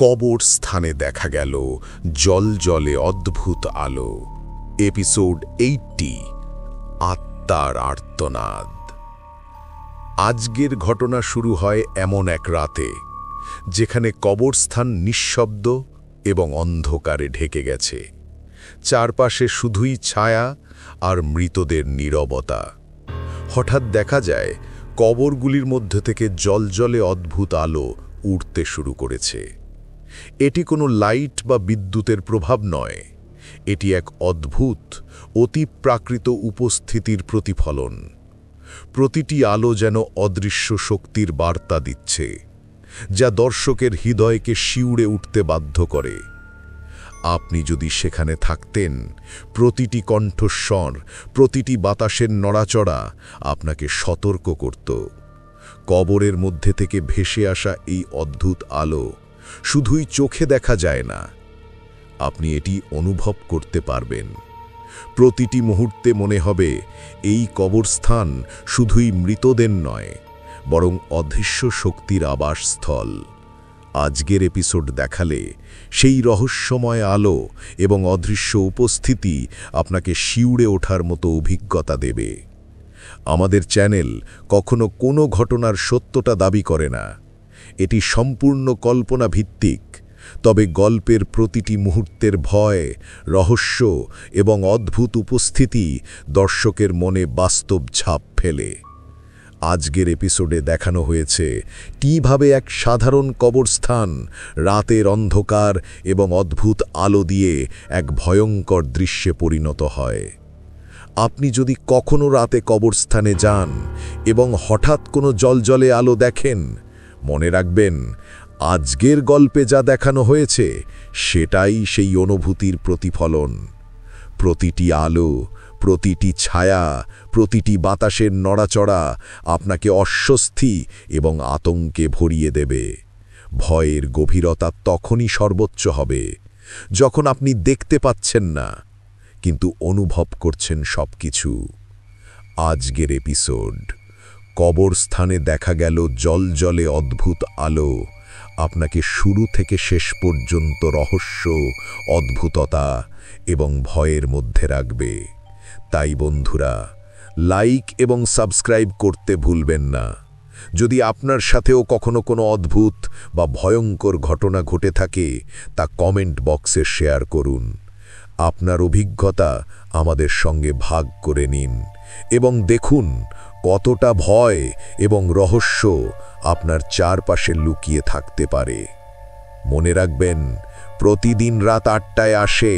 কবরস্থানে দেখা গেল জলজলে অদ্ভুত আলো। এপিসোড 80, আত্মার আর্তনাদ। আজকের ঘটনা শুরু হয় এমন এক রাতে যেখানে কবরস্থান নিঃশব্দ এবং অন্ধকারে ঢেকে গেছে। চারপাশে শুধুই ছায়া আর মৃতদের নীরবতা। হঠাৎ দেখা যায় কবরগুলির মধ্যে থেকে জলজলে অদ্ভুত আলো উঠতে শুরু করেছে। এটি কোনো লাইট বা বিদ্যুতের প্রভাব নয়, এটি এক অদ্ভুত অতিপ্রাকৃত উপস্থিতির প্রতিফলন। প্রতিটি আলো যেন অদৃশ্য শক্তির বার্তা দিচ্ছে, যা দর্শকের হৃদয়কে শিউরে উঠতে বাধ্য করে। আপনি যদি সেখানে থাকতেন, প্রতিটি কণ্ঠস্বর, প্রতিটি বাতাসের নড়াচড়া আপনাকে সতর্ক করত। কবরের মধ্যে থেকে ভেসে আসা এই অদ্ভুত আলো শুধুই চোখে দেখা যায় না, আপনি এটি অনুভব করতে পারবেন। প্রতিটি মুহূর্তে মনে হবে এই কবরস্থান শুধুই মৃতদের নয়, বরং অদৃশ্য শক্তির আবাসস্থল। আজকের এপিসোড দেখালে সেই রহস্যময় আলো এবং অদৃশ্য উপস্থিতি আপনাকে শিউরে ওঠার মতো অভিজ্ঞতা দেবে। আমাদের চ্যানেল কখনো কোনো ঘটনার সত্যতা দাবি করে না, এটি সম্পূর্ণ কল্পনা ভিত্তিক। তবে গল্পের প্রতিটি মুহূর্তের ভয়, রহস্য এবং অদ্ভুত উপস্থিতি দর্শকের মনে বাস্তব ছাপ ফেলে। আজকের এপিসোডে দেখানো হয়েছে কিভাবে এক সাধারণ কবরস্থান রাতের অন্ধকার এবং অদ্ভুত আলো দিয়ে এক ভয়ঙ্কর দৃশ্যে পরিণত হয়। আপনি যদি কখনো রাতে কবরস্থানে যান এবং হঠাৎ কোনো জলজলে আলো দেখেন, মনে রাখবেন আজকের গল্পে যা দেখানো হয়েছে সেটাই সেই অনুভূতির প্রতিফলন। প্রতিটি আলো, প্রতিটি ছায়া, প্রতিটি বাতাসের নড়াচড়া আপনাকে অস্বস্তি এবং আতঙ্কে ভরিয়ে দেবে। ভয়ের গভীরতা তখনই সর্বোচ্চ হবে যখন আপনি দেখতে পাচ্ছেন না, কিন্তু অনুভব করছেন সবকিছু। আজকের এপিসোড কবরস্থানে দেখা গেল জলজলে অদ্ভুত আলো আপনাকে শুরু থেকে শেষ পর্যন্ত রহস্য, অদ্ভুততা এবং ভয়ের মধ্যে রাখবে। তাই বন্ধুরা, লাইক এবং সাবস্ক্রাইব করতে ভুলবেন না। যদি আপনার সাথেও কখনো কোনো অদ্ভুত বা ভয়ঙ্কর ঘটনা ঘটে থাকে, তা কমেন্ট বক্সে শেয়ার করুন। আপনার অভিজ্ঞতা আমাদের সঙ্গে ভাগ করে নিন এবং দেখুন কতটা ভয় এবং রহস্য আপনার চারপাশে লুকিয়ে থাকতে পারে। মনে রাখবেন, প্রতিদিন রাত 8টায় আসে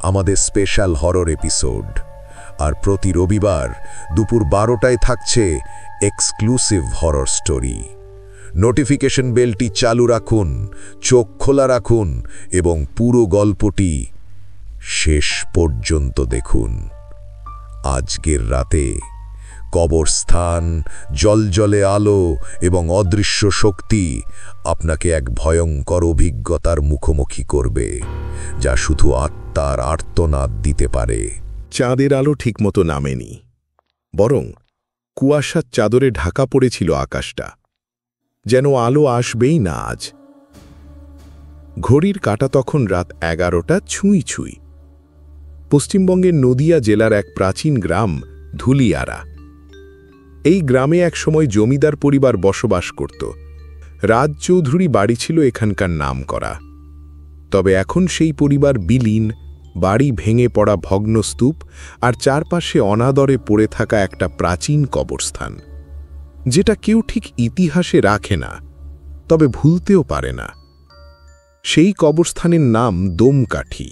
আমাদের স্পেশাল হরর এপিসোড, আর প্রতি রবিবার দুপুর 12টায় থাকছে এক্সক্লুসিভ হরর স্টোরি। নোটিফিকেশন বেলটি চালু রাখুন, চোখ খোলা রাখুন এবং পুরো গল্পটি শেষ পর্যন্ত দেখুন। আজকের রাতে কবরস্থান, জলজলে আলো এবং অদৃশ্য শক্তি আপনাকে এক ভয়ঙ্কর অভিজ্ঞতার মুখোমুখি করবে, যা শুধু আত্মার আর্তনাদ দিতে পারে। চাঁদের আলো ঠিকমতো নামেনি, বরং কুয়াশার চাদরে ঢাকা পড়েছিল আকাশটা, যেন আলো আসবেই না আজ। ঘড়ির কাঁটা তখন রাত 11টা ছুঁই ছুঁই। পশ্চিমবঙ্গের নদিয়া জেলার এক প্রাচীন গ্রাম ধুলিয়ারা। এই গ্রামে একসময় জমিদার পরিবার বসবাস করত। রাজ চৌধুরী বাড়ি ছিল এখানকার নামকরা। তবে এখন সেই পরিবার বিলীন, বাড়ি ভেঙে পড়া ভগ্নস্তূপ আর চারপাশে অনাদরে পড়ে থাকা একটা প্রাচীন কবরস্থান, যেটা কেউ ঠিক ইতিহাসে রাখে না, তবে ভুলতেও পারে না। সেই কবরস্থানের নাম দমকাঠি।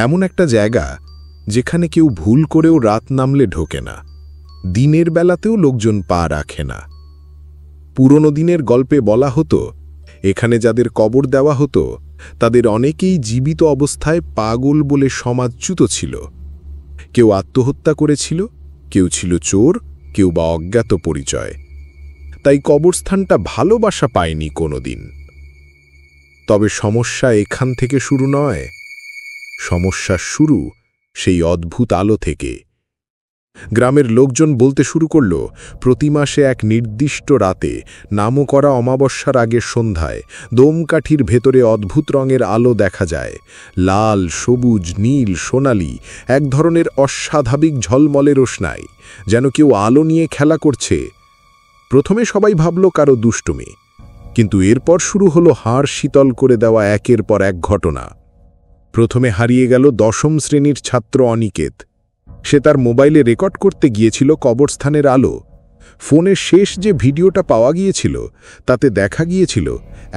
এমন একটা জায়গা যেখানে কেউ ভুল করেও রাত নামলে ঢোকে না, দিনের বেলাতেও লোকজন পা রাখে না। পুরনো দিনের গল্পে বলা হতো, এখানে যাদের কবর দেওয়া হতো তাদের অনেকেই জীবিত অবস্থায় পাগল বলে সমাজচ্যুত ছিল। কেউ আত্মহত্যা করেছিল, কেউ ছিল চোর, কেউ বা অজ্ঞাত পরিচয়। তাই কবরস্থানটা ভালোবাসা পায়নি কোনোদিন। তবে সমস্যা এখান থেকে শুরু নয়, সমস্যার শুরু সেই অদ্ভুত আলো থেকে। গ্রামের লোকজন বলতে শুরু করল, প্রতি মাসে এক নির্দিষ্ট রাতে, নামকরা অমাবস্যার আগের সন্ধ্যায় দোমকাঠির ভেতরে অদ্ভুত রঙের আলো দেখা যায়। লাল, সবুজ, নীল, সোনালি, এক ধরনের অস্বাভাবিক ঝলমলে রোশনাই, যেন কেউ আলো নিয়ে খেলা করছে। প্রথমে সবাই ভাবল কারো দুষ্টুমি, কিন্তু এরপর শুরু হলো হাড় শীতল করে দেওয়া একের পর এক ঘটনা। প্রথমে হারিয়ে গেল 10ম শ্রেণীর ছাত্র অনিকেত। সে তার মোবাইলে রেকর্ড করতে গিয়েছিল কবরস্থানের আলো। ফোনের শেষ যে ভিডিওটা পাওয়া গিয়েছিল তাতে দেখা গিয়েছিল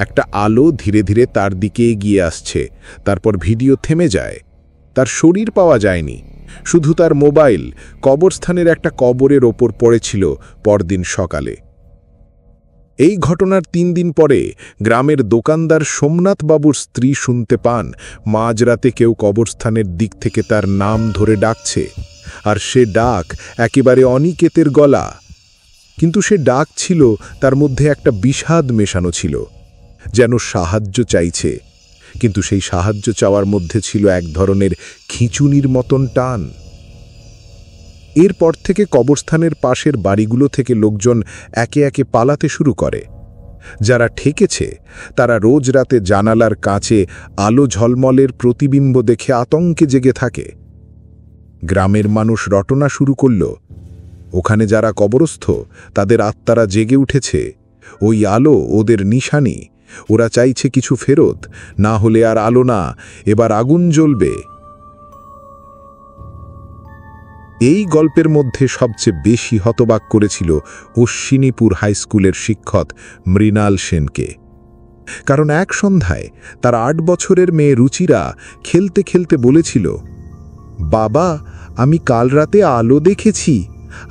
একটা আলো ধীরে ধীরে তার দিকে এগিয়ে আসছে, তারপর ভিডিও থেমে যায়। তার শরীর পাওয়া যায়নি, শুধু তার মোবাইল কবরস্থানের একটা কবরের ওপর পড়েছিল পরদিন সকালে। এই ঘটনার 3 দিন পরে গ্রামের দোকানদার সোমনাথ বাবুর স্ত্রী শুনতে পান মাঝরাতে কেউ কবরস্থানের দিক থেকে তার নাম ধরে ডাকছে, আর সে ডাক একেবারে অনিকেতের গলা। কিন্তু সে ডাক ছিল, তার মধ্যে একটা বিষাদ মেশানো ছিল, যেন সাহায্য চাইছে। কিন্তু সেই সাহায্য চাওয়ার মধ্যে ছিল এক ধরনের খিঁচুনির মতন টান। এরপর থেকে কবরস্থানের পাশের বাড়িগুলো থেকে লোকজন একে একে পালাতে শুরু করে। যারা ঠেকেছে তারা রোজ রাতে জানালার কাছে আলো ঝলমলের প্রতিবিম্ব দেখে আতঙ্কে জেগে থাকে। গ্রামের মানুষ রটনা শুরু করল, ওখানে যারা কবরস্থ তাদের আত্মারা জেগে উঠেছে, ওই আলো ওদের নিশানি, ওরা চাইছে কিছু ফেরত, না হলে আর আলো না, এবার আগুন জ্বলবে। এই গল্পের মধ্যে সবচেয়ে বেশি হতবাক করেছিল অশ্বিনীপুর হাইস্কুলের শিক্ষক মৃণাল সেনকে। কারণ এক সন্ধ্যায় তার 8 বছরের মেয়ে রুচিরা খেলতে খেলতে বলেছিল, বাবা, আমি কাল রাতে আলো দেখেছি,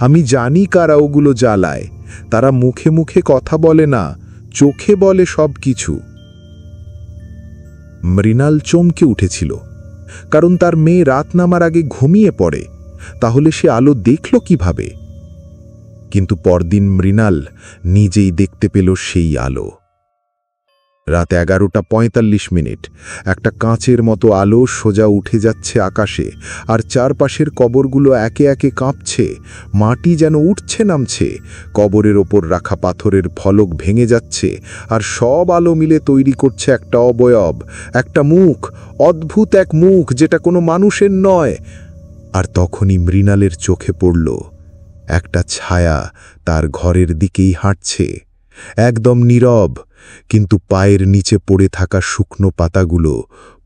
আমি জানি কারা ওগুলো জ্বালায়, তারা মুখে মুখে কথা বলে না, চোখে বলে সব কিছু। মৃণাল চমকে উঠেছিল, কারণ তার মেয়ে রাত নামার আগে ঘুমিয়ে পড়ে, তাহলে সে আলো দেখল কিভাবে? কিন্তু পরদিন মৃণাল নিজেই দেখতে পেল সেই আলো। রাত 11:45, একটা কাঁচের মতো আলো সোজা উঠে যাচ্ছে আকাশে, আর চারপাশের কবরগুলো একে একে কাঁপছে, মাটি যেন উঠছে নামছে, কবরের ওপর রাখা পাথরের ফলক ভেঙে যাচ্ছে, আর সব আলো মিলে তৈরি করছে একটা অবয়ব, একটা মুখ, অদ্ভুত এক মুখ যেটা কোনো মানুষের নয়। আর তখনই মৃণালের চোখে পড়ল একটা ছায়া তার ঘরের দিকেই হাঁটছে, একদম নীরব, কিন্তু পায়ের নিচে পড়ে থাকা শুকনো পাতাগুলো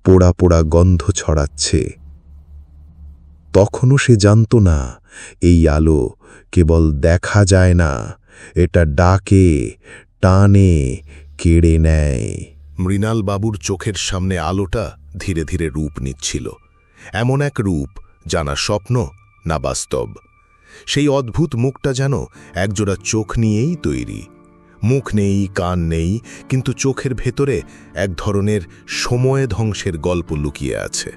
পোড়া পোড়া গন্ধ ছড়াচ্ছে। তখনও সে জানত না এই আলো কেবল দেখা যায় না, এটা ডাকে, টানে, কেড়ে নেয়। মৃণাল বাবুর চোখের সামনে আলোটা ধীরে ধীরে রূপ নিচ্ছিল, এমন এক রূপ জানা স্বপ্ন না বাস্তব। সেই অদ্ভুত মুখটা যেন একজোড়া চোখ নিয়েই তৈরি। মুখ নেই, কান নেই, কিন্তু চোখের ভেতরে এক ধরনের সময় ধ্বংসের গল্প লুকিয়ে আছে,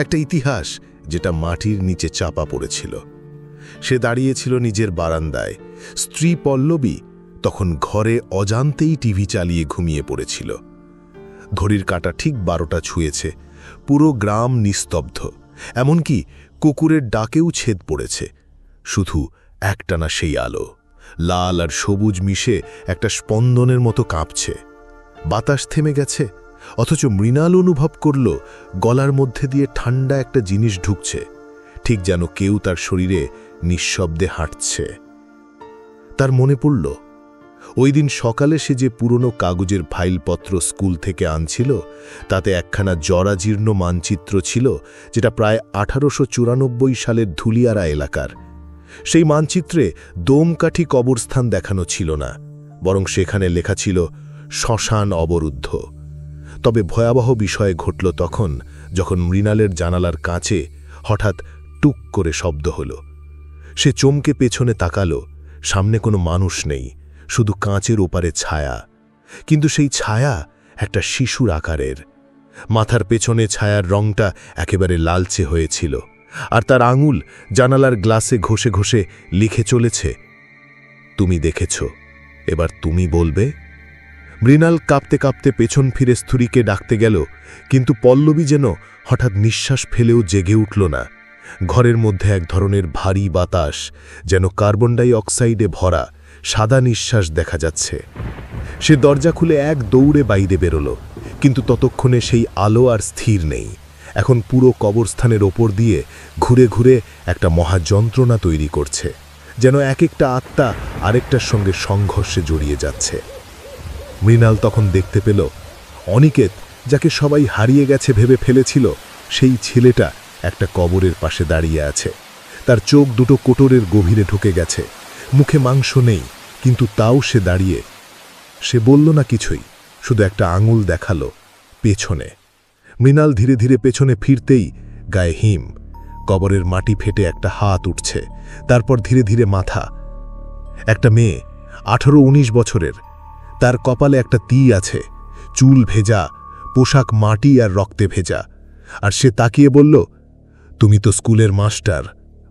একটা ইতিহাস যেটা মাটির নিচে চাপা পড়েছিল। সে দাঁড়িয়েছিল নিজের বারান্দায়, স্ত্রী পল্লবী তখন ঘরে অজান্তেই টিভি চালিয়ে ঘুমিয়ে পড়েছিল। ঘড়ির কাঁটা ঠিক 12টা ছুঁয়েছে, পুরো গ্রাম নিস্তব্ধ, এমনকি কুকুরের ডাকেও ছেদ পড়েছে। শুধু একটানা সেই আলো, লাল আর সবুজ মিশে একটা স্পন্দনের মতো কাঁপছে। বাতাস থেমে গেছে, অথচ মৃণাল অনুভব করল গলার মধ্যে দিয়ে ঠান্ডা একটা জিনিস ঢুকছে, ঠিক যেন কেউ তার শরীরে নিঃশব্দে হাঁটছে। তার মনে পড়ল ওই দিন সকালে সে যে পুরনো কাগজের ফাইলপত্র স্কুল থেকে আনছিল, তাতে একখানা জরাজীর্ণ মানচিত্র ছিল, যেটা প্রায় 1894 সালের ধুলিয়ারা এলাকার। সেই মানচিত্রে দোমকাঠি কবরস্থান দেখানো ছিল না, বরং সেখানে লেখা ছিল শ্মশান অবরুদ্ধ। তবে ভয়াবহ বিষয় ঘটল তখন, যখন মৃণালের জানালার কাঁচে হঠাৎ টুক করে শব্দ হল। সে চমকে পেছনে তাকালো, সামনে কোনো মানুষ নেই, শুধু কাঁচের ওপারে ছায়া। কিন্তু সেই ছায়া একটা শিশুর আকারের। মাথার পেছনে ছায়ার রংটা একেবারে লালচে হয়েছিল, আর তার আঙুল জানালার গ্লাসে ঘষে ঘষে লিখে চলেছে, তুমি দেখেছ, এবার তুমি বলবে। মৃণাল কাঁপতে কাঁপতে পেছন ফিরে স্ত্রীকে ডাকতে গেল, কিন্তু পল্লবী যেন হঠাৎ নিঃশ্বাস ফেলেও জেগে উঠল না। ঘরের মধ্যে এক ধরনের ভারী বাতাস, যেন কার্বন ডাই অক্সাইডে ভরা সাদা নিঃশ্বাস দেখা যাচ্ছে। সে দরজা খুলে এক দৌড়ে বাইরে বেরোল, কিন্তু ততক্ষণে সেই আলো আর স্থির নেই। এখন পুরো কবরস্থানের ওপর দিয়ে ঘুরে ঘুরে একটা মহাযন্ত্রণা তৈরি করছে, যেন এক একটা আত্মা আরেকটার সঙ্গে সংঘর্ষে জড়িয়ে যাচ্ছে। মৃণাল তখন দেখতে পেল অনিকেত, যাকে সবাই হারিয়ে গেছে ভেবে ফেলেছিল, সেই ছেলেটা একটা কবরের পাশে দাঁড়িয়ে আছে। তার চোখ দুটো কোটরের গভীরে ঢুকে গেছে, মুখে মাংস নেই, কিন্তু তাও সে দাঁড়িয়ে। সে বলল না কিছুই, শুধু একটা আঙুল দেখালো পেছনে। মৃণাল ধীরে ধীরে পেছনে ফিরতেই গায়ে হিম, কবরের মাটি ফেটে একটা হাত উঠছে, তারপর ধীরে ধীরে মাথা। একটা মেয়ে, 18-19 বছরের, তার কপালে একটা তি আছে, চুল ভেজা, পোশাক মাটি আর রক্তে ভেজা। আর সে তাকিয়ে বলল, তুমি তো স্কুলের মাস্টার,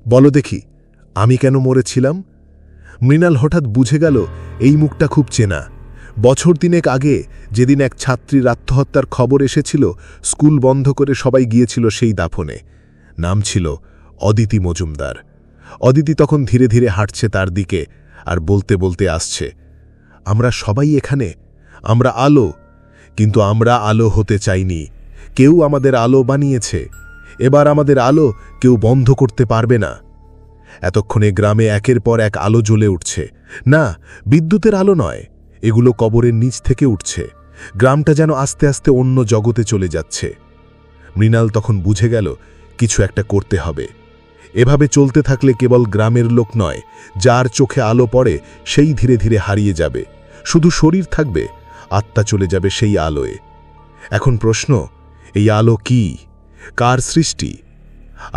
বলো দেখি আমি কেন মরেছিলাম? মৃণাল হঠাৎ বুঝে গেল এই মুখটা খুব চেনা। বছর 3 আগে যেদিন এক ছাত্রীর আত্মহত্যার খবর এসেছিল, স্কুল বন্ধ করে সবাই গিয়েছিল সেই দাফনে। নাম ছিল অদিতি মজুমদার। অদিতি তখন ধীরে ধীরে হাঁটছে তার দিকে আর বলতে বলতে আসছে, আমরা সবাই এখানে, আমরা আলো, কিন্তু আমরা আলো হতে চাইনি। কেউ আমাদের আলো বানিয়েছে, এবার আমাদের আলো কেউ বন্ধ করতে পারবে না। এতক্ষণে গ্রামে একের পর এক আলো জ্বলে উঠছে। না, বিদ্যুতের আলো নয়, এগুলো কবরের নিচ থেকে উঠছে। গ্রামটা যেন আস্তে আস্তে অন্য জগতে চলে যাচ্ছে। মৃণাল তখন বুঝে গেল কিছু একটা করতে হবে। এভাবে চলতে থাকলে কেবল গ্রামের লোক নয়, যার চোখে আলো পড়ে সেই ধীরে ধীরে হারিয়ে যাবে। শুধু শরীর থাকবে, আত্মা চলে যাবে সেই আলোয়। এখন প্রশ্ন, এই আলো কি, কার সৃষ্টি?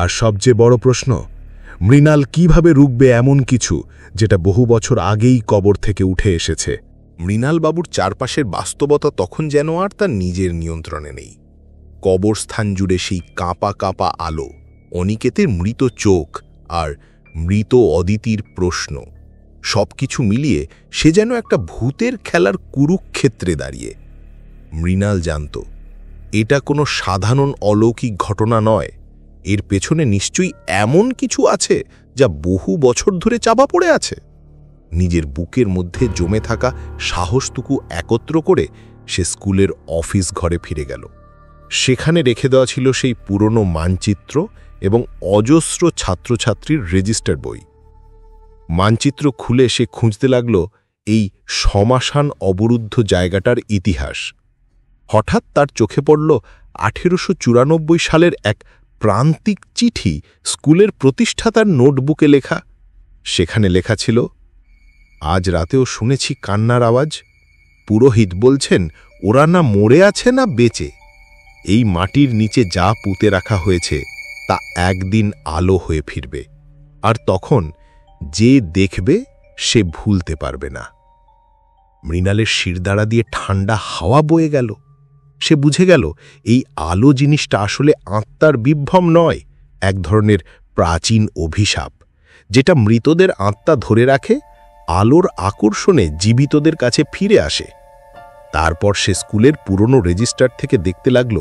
আর সবচেয়ে বড় প্রশ্ন, মৃণাল কিভাবে রুখবে এমন কিছু যেটা বহু বছর আগেই কবর থেকে উঠে এসেছে? মৃণালবাবুর চারপাশের বাস্তবতা তখন যেন আর তার নিজের নিয়ন্ত্রণে নেই। কবরস্থান জুড়ে সেই কাঁপা কাঁপা আলো, অনিকেতের মৃত চোখ আর মৃত অদিতির প্রশ্ন, সবকিছু মিলিয়ে সে যেন একটা ভূতের খেলার কুরুক্ষেত্রে দাঁড়িয়ে। মৃণাল জানত এটা কোনো সাধারণ অলৌকিক ঘটনা নয়, এর পেছনে নিশ্চয়ই এমন কিছু আছে যা বহু বছর ধরে চাপা পড়ে আছে। নিজের বুকের মধ্যে জমে থাকা সাহসটুকু একত্র করে সে স্কুলের অফিস ঘরে ফিরে গেল। সেখানে রেখে দেওয়া ছিল সেই পুরনো মানচিত্র এবং অজস্র ছাত্রছাত্রীর রেজিস্টার বই। মানচিত্র খুলে সে খুঁজতে লাগল এই শ্মশান অবরুদ্ধ জায়গাটার ইতিহাস। হঠাৎ তার চোখে পড়ল 1894 সালের এক প্রান্তিক চিঠি, স্কুলের প্রতিষ্ঠাতার নোটবুকে লেখা। সেখানে লেখা ছিল, আজ রাতেও শুনেছি কান্নার আওয়াজ। পুরোহিত বলছেন ওরা না মরে আছে না বেঁচে। এই মাটির নিচে যা পুঁতে রাখা হয়েছে তা একদিন আলো হয়ে ফিরবে, আর তখন যে দেখবে সে ভুলতে পারবে না। মৃণালের শিরদাঁড়া দিয়ে ঠান্ডা হাওয়া বয়ে গেল। সে বুঝে গেল এই আলো জিনিসটা আসলে আত্মার বিভ্রম নয়, এক ধরনের প্রাচীন অভিশাপ, যেটা মৃতদের আত্মা ধরে রাখে, আলোর আকর্ষণে জীবিতদের কাছে ফিরে আসে। তারপর সে স্কুলের পুরনো রেজিস্টার থেকে দেখতে লাগল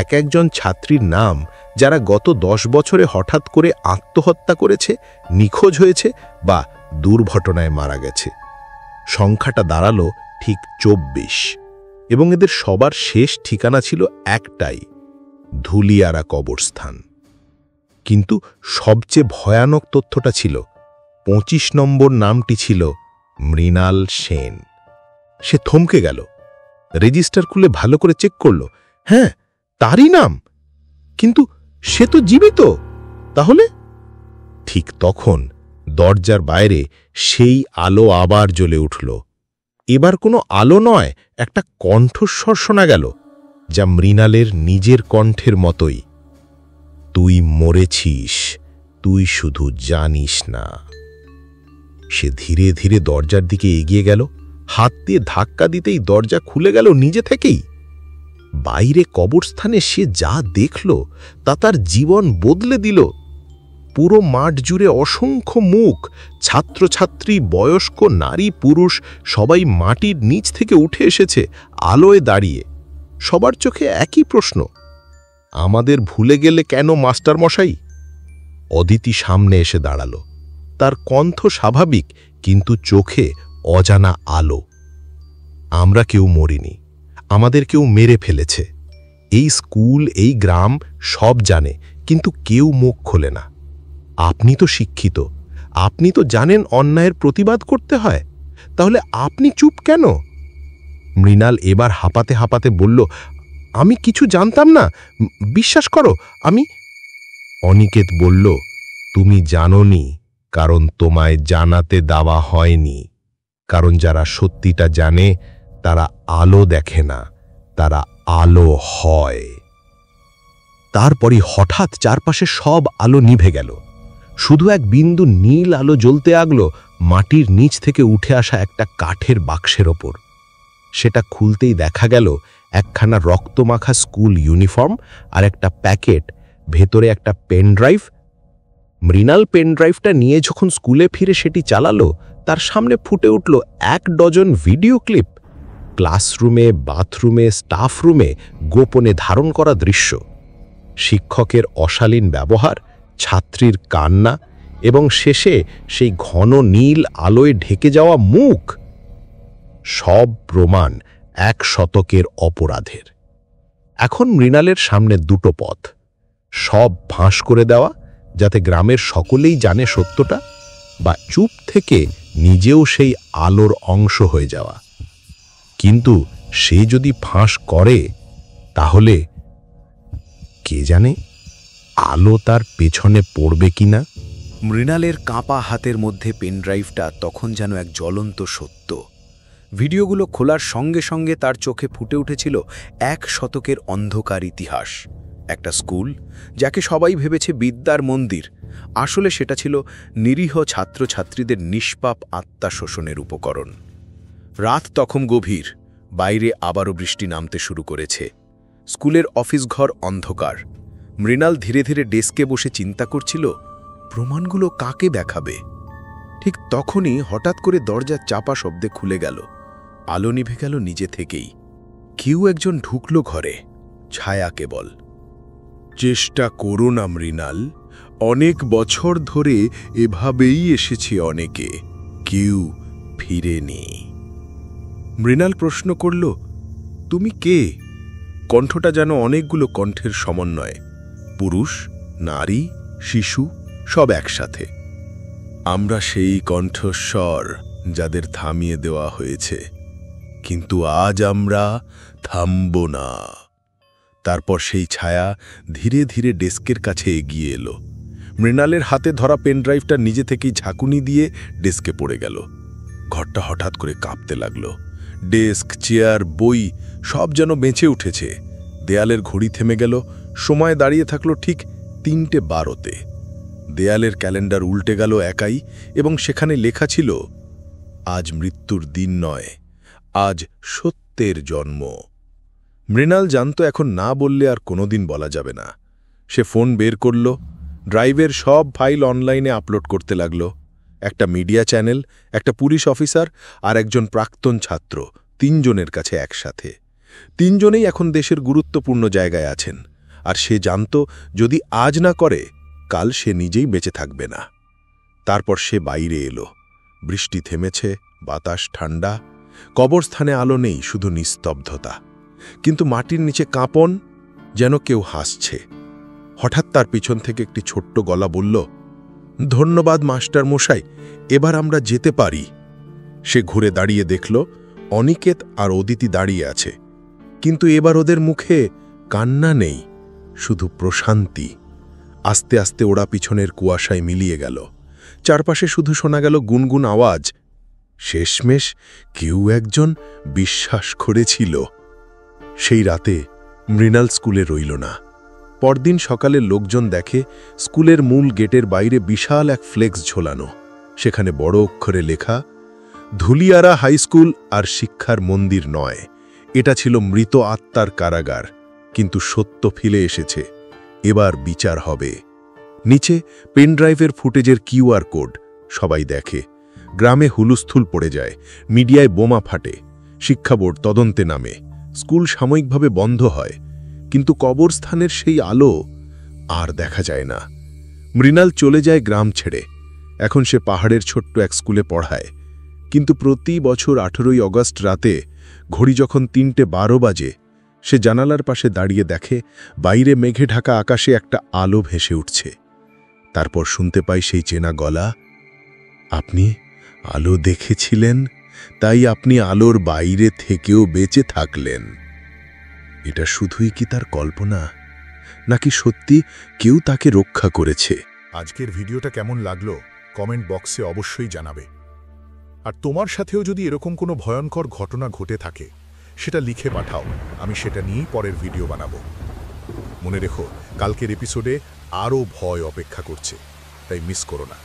একজন ছাত্রীর নাম, যারা গত 10 বছরে হঠাৎ করে আত্মহত্যা করেছে, নিখোঁজ হয়েছে বা দুর্ঘটনায় মারা গেছে। সংখ্যাটা দাঁড়ালো ঠিক 24, এবং এদের সবার শেষ ঠিকানা ছিল একটাই, ধুলিয়ারা কবরস্থান। কিন্তু সবচেয়ে ভয়ানক তথ্যটা ছিল 25 নম্বর নামটি ছিল মৃণাল সেন। সে থমকে গেল, রেজিস্টার খুলে ভালো করে চেক করল। হ্যাঁ, তারই নাম, কিন্তু সে তো জীবিত। তাহলে? ঠিক তখন দরজার বাইরে সেই আলো আবার জ্বলে উঠল। এবার কোনো আলো নয়, একটা কণ্ঠস্বর শোনা গেল, যা মৃণালের নিজের কণ্ঠের মতোই। তুই মরেছিস, তুই শুধু জানিস না। সে ধীরে ধীরে দরজার দিকে এগিয়ে গেল। হাত দিয়ে ধাক্কা দিতেই দরজা খুলে গেল নিজে থেকেই। বাইরে কবরস্থানে সে যা দেখল তা তার জীবন বদলে দিল। পুরো মাঠ জুড়ে অসংখ্য মুখ, ছাত্রছাত্রী, বয়স্ক, নারী, পুরুষ, সবাই মাটির নিচ থেকে উঠে এসেছে আলোয় দাঁড়িয়ে। সবার চোখে একই প্রশ্ন, আমাদের ভুলে গেলে কেন মাস্টার মশাই? অদিতি সামনে এসে দাঁড়ালো। তার কণ্ঠ স্বাভাবিক, কিন্তু চোখে অজানা আলো। আমরা কেউ মরিনি, আমাদের কেউ মেরে ফেলেছে। এই স্কুল, এই গ্রাম সব জানে, কিন্তু কেউ মুখ খোলে না। আপনি তো শিক্ষিত, আপনি তো জানেন অন্যায়ের প্রতিবাদ করতে হয়, তাহলে আপনি চুপ কেন? মৃণাল এবার হাঁপাতে হাঁপাতে বলল, আমি কিছু জানতাম না, বিশ্বাস করো আমি। অনিকেত বলল, তুমি জানোনি, কারণ তোমায় জানাতে দেওয়া হয়নি। কারণ যারা সত্যিটা জানে তারা আলো দেখে না, তারা আলো হয়। তারপরই হঠাৎ চারপাশে সব আলো নিভে গেল। শুধু এক বিন্দু নীল আলো জ্বলতে লাগলো মাটির নিচ থেকে উঠে আসা একটা কাঠের বাক্সের ওপর। সেটা খুলতেই দেখা গেল একখানা রক্তমাখা স্কুল ইউনিফর্ম আর একটা প্যাকেট, ভেতরে একটা পেনড্রাইভ। মৃণাল পেনড্রাইভটা নিয়ে যখন স্কুলে ফিরে সেটি চালালো, তার সামনে ফুটে উঠল 1 ডজন ভিডিও ক্লিপ। ক্লাসরুমে, বাথরুমে, স্টাফ রুমে গোপনে ধারণ করা দৃশ্য। শিক্ষকের অশালীন ব্যবহার, ছাত্রীর কান্না এবং শেষে সেই ঘন নীল আলোয় ঢেকে যাওয়া মুখ। সব প্রমাণ 1 শতকের অপরাধের। এখন মৃণালের সামনে দুটো পথ: সব ফাঁস করে দেওয়া, যাতে গ্রামের সকলেই জানে সত্যটা, বা চুপ থেকে নিজেও সেই আলোর অংশ হয়ে যাওয়া। কিন্তু সে যদি ফাঁস করে, তাহলে কে জানে আলো তার পেছনে পড়বে কিনা। মৃণালের কাঁপা হাতের মধ্যে পেনড্রাইভটা তখন যেন এক জ্বলন্ত সত্য। ভিডিওগুলো খোলার সঙ্গে সঙ্গে তার চোখে ফুটে উঠেছিল 1 শতকের অন্ধকার ইতিহাস। একটা স্কুল যাকে সবাই ভেবেছে বিদ্যার মন্দির, আসলে সেটা ছিল নিরীহ ছাত্রছাত্রীদের নিষ্পাপ আত্মা শোষণের উপকরণ। রাত তখন গভীর, বাইরে আবারও বৃষ্টি নামতে শুরু করেছে। স্কুলের অফিস ঘর অন্ধকার। মৃণাল ধীরে ধীরে ডেস্কে বসে চিন্তা করছিল, প্রমাণগুলো কাকে দেখাবে। ঠিক তখনই হঠাৎ করে দরজা চাপা শব্দে খুলে গেল। আলো নিভে গেল নিজে থেকেই। কেউ একজন ঢুকল ঘরে, ছায়া কেবল। চেষ্টা করো না মৃণাল, অনেক বছর ধরে এভাবেই এসেছে অনেকে, কেউ ফিরেনি। মৃণাল প্রশ্ন করল, তুমি কে? কণ্ঠটা যেন অনেকগুলো কণ্ঠের সমন্বয়, পুরুষ, নারী, শিশু, সব একসাথে। আমরা সেই কণ্ঠস্বর যাদের থামিয়ে দেওয়া হয়েছে, কিন্তু আজ আমরা থামব না। তারপর সেই ছায়া ধীরে ধীরে ডেস্কের কাছে এগিয়ে এলো। মৃণালের হাতে ধরা পেনড্রাইভটা নিজে থেকেই ঝাঁকুনি দিয়ে ডেস্কে পড়ে গেল। ঘরটা হঠাৎ করে কাঁপতে লাগলো। ডেস্ক, চেয়ার, বই সব যেন বেঁচে উঠেছে। দেয়ালের ঘড়ি থেমে গেল। সময় দাঁড়িয়ে থাকলো ঠিক 3:12-তে। দেয়ালের ক্যালেন্ডার উল্টে গেল একাই, এবং সেখানে লেখা ছিল, আজ মৃত্যুর দিন নয়, আজ সত্যের জন্ম। মৃণাল জানত এখন না বললে আর কোনোদিন বলা যাবে না। সে ফোন বের করল, ড্রাইভের সব ফাইল অনলাইনে আপলোড করতে লাগল। একটা মিডিয়া চ্যানেল, একটা পুলিশ অফিসার আর একজন প্রাক্তন ছাত্র, 3 জনের কাছে একসাথে। 3 জনেই এখন দেশের গুরুত্বপূর্ণ জায়গায় আছেন, আর সে জানত যদি আজ না করে, কাল সে নিজেই বেঁচে থাকবে না। তারপর সে বাইরে এলো। বৃষ্টি থেমেছে, বাতাস ঠান্ডা। কবরস্থানে আলো নেই, শুধু নিস্তব্ধতা। কিন্তু মাটির নিচে কাঁপন, যেন কেউ হাসছে। হঠাৎ তার পিছন থেকে একটি ছোট্ট গলা বলল, ধন্যবাদ মাস্টার মশাই, এবার আমরা যেতে পারি। সে ঘুরে দাঁড়িয়ে দেখল অনিকেত আর অদিতি দাঁড়িয়ে আছে, কিন্তু এবার ওদের মুখে কান্না নেই, শুধু প্রশান্তি। আস্তে আস্তে ওরা পিছনের কুয়াশায় মিলিয়ে গেল। চারপাশে শুধু শোনা গেল গুনগুন আওয়াজ। শেষমেশ কেউ একজন বিশ্বাস করেছিল। সেই রাতে মৃণাল স্কুলে রইল না। পরদিন সকালে লোকজন দেখে স্কুলের মূল গেটের বাইরে বিশাল এক ফ্লেক্স ঝোলানো। সেখানে বড় অক্ষরে লেখা, ধুলিয়ারা হাই স্কুল আর শিক্ষার মন্দির নয়, এটা ছিল মৃত আত্মার কারাগার। কিন্তু সত্য ফিরে এসেছে, এবার বিচার হবে। নিচে পেনড্রাইভের ফুটেজের QR কোড। সবাই দেখে। গ্রামে হুলুস্থুল পড়ে যায়, মিডিয়ায় বোমা ফাটে, শিক্ষা বোর্ড তদন্তে নামে, স্কুল সাময়িকভাবে বন্ধ হয়। কিন্তু কবরস্থানের সেই আলো আর দেখা যায় না। মৃণাল চলে যায় গ্রাম ছেড়ে। এখন সে পাহাড়ের ছোট্ট এক স্কুলে পড়ায়। কিন্তু প্রতি বছর 18ই অগস্ট রাতে ঘড়ি যখন 3:12 বাজে, সে জানালার পাশে দাঁড়িয়ে দেখে বাইরে মেঘে ঢাকা আকাশে একটা আলো ভেসে উঠছে। তারপর শুনতে পাই সেই চেনা গলা, আপনি আলো দেখেছিলেন, তাই আপনি আলোর বাইরে থেকেও বেঁচে থাকলেন। এটা শুধুই কি তার কল্পনা, নাকি সত্যি কেউ তাকে রক্ষা করেছে? আজকের ভিডিওটা কেমন লাগলো কমেন্ট বক্সে অবশ্যই জানাবে। আর তোমার সাথেও যদি এরকম কোনো ভয়ঙ্কর ঘটনা ঘটে থাকে সেটা লিখে পাঠাও, আমি সেটা নিয়েই পরের ভিডিও বানাবো। মনে রেখো, কালকের এপিসোডে আরও ভয় অপেক্ষা করছে, তাই মিস করো না।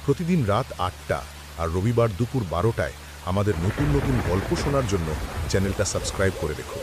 প্রতিদিন রাত 8টা আর রবিবার দুপুর 12টায় আমাদের নতুন নতুন গল্প শোনার জন্য চ্যানেলটা সাবস্ক্রাইব করে রেখো।